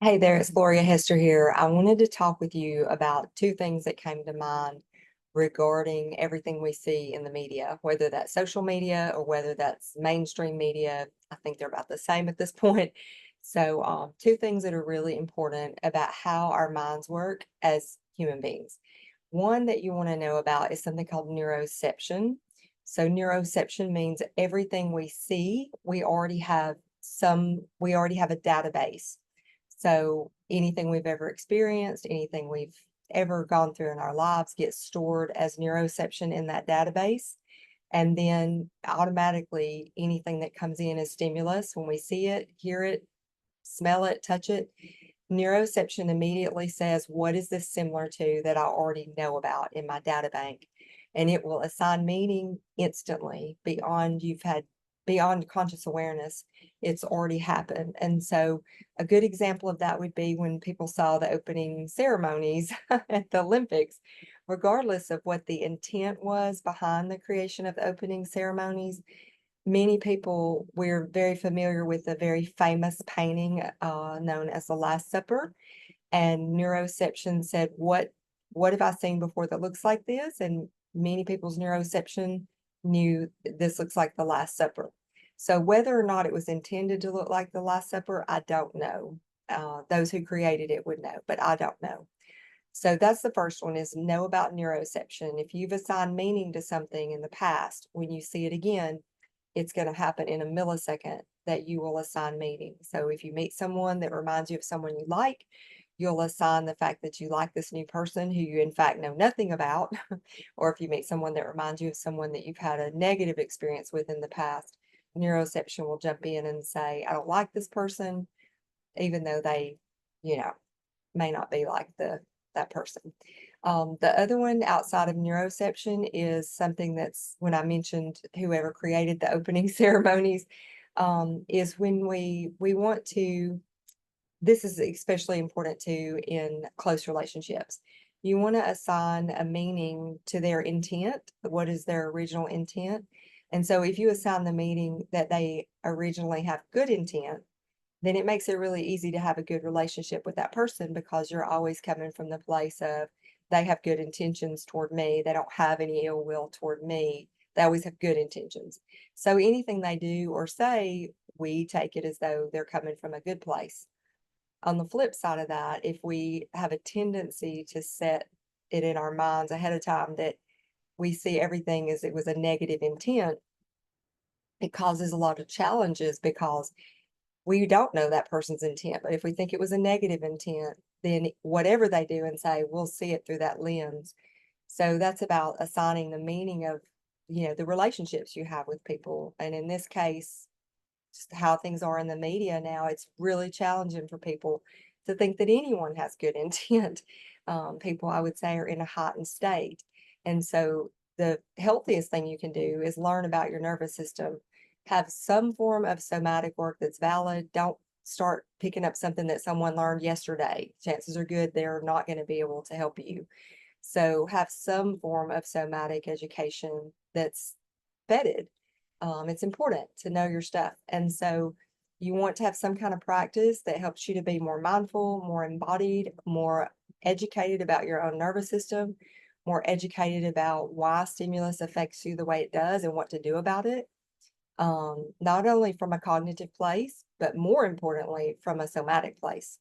Hey there, it's Gloria Hester here. I wanted to talk with you about two things that came to mind regarding everything we see in the media, whether that's social media or whether that's mainstream media. I think they're about the same at this point. So, two things that are really important about how our minds work as human beings. One that you want to know about is something called neuroception. So, neuroception means everything we see, we already have a database. So anything we've ever experienced, anything we've ever gone through in our lives gets stored as neuroception in that database. And then automatically anything that comes in as stimulus, when we see it, hear it, smell it, touch it, neuroception immediately says, what is this similar to that I already know about in my data bank? And it will assign meaning instantly beyond conscious awareness. It's already happened. And so a good example of that would be when people saw the opening ceremonies at the Olympics, regardless of what the intent was behind the creation of the opening ceremonies. Many people, we're very familiar with a very famous painting known as the Last Supper. And neuroception said, what have I seen before that looks like this? And many people's neuroception knew this looks like the Last Supper. So whether or not it was intended to look like the Last Supper, I don't know. Those who created it would know, but I don't know. So that's the first one, is know about neuroception. If you've assigned meaning to something in the past, when you see it again, it's going to happen in a millisecond that you will assign meaning. So if you meet someone that reminds you of someone you like, you'll assign the fact that you like this new person who you in fact know nothing about. Or if you meet someone that reminds you of someone that you've had a negative experience with in the past, neuroception will jump in and say, I don't like this person, even though they, you know, may not be like that person. The other one outside of neuroception is something that's when I mentioned whoever created the opening ceremonies, is when we want to, this is especially important too in close relationships. You want to assign a meaning to their intent. What is their original intent? And so if you assign the meaning that they originally have good intent, then it makes it really easy to have a good relationship with that person, because you're always coming from the place of they have good intentions toward me. They don't have any ill will toward me. They always have good intentions. So anything they do or say, we take it as though they're coming from a good place. On the flip side of that, if we have a tendency to set it in our minds ahead of time that we see everything as it was a negative intent, it causes a lot of challenges, because we don't know that person's intent. But if we think it was a negative intent, then whatever they do and say, we'll see it through that lens. So that's about assigning the meaning of, the relationships you have with people. And in this case, just how things are in the media now, it's really challenging for people to think that anyone has good intent. People, I would say, are in a heightened state. And so the healthiest thing you can do is learn about your nervous system, have some form of somatic work that's valid. Don't start picking up something that someone learned yesterday. Chances are good they're not going to be able to help you. So have some form of somatic education that's vetted. It's important to know your stuff. And so you want to have some kind of practice that helps you to be more mindful, more embodied, more educated about your own nervous system, more educated about why stimulus affects you the way it does and what to do about it. Not only from a cognitive place, but more importantly, from a somatic place.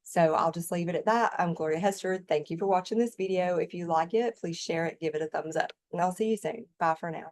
So I'll just leave it at that. I'm Gloria Hester. Thank you for watching this video. If you like it, please share it, give it a thumbs up, and I'll see you soon. Bye for now.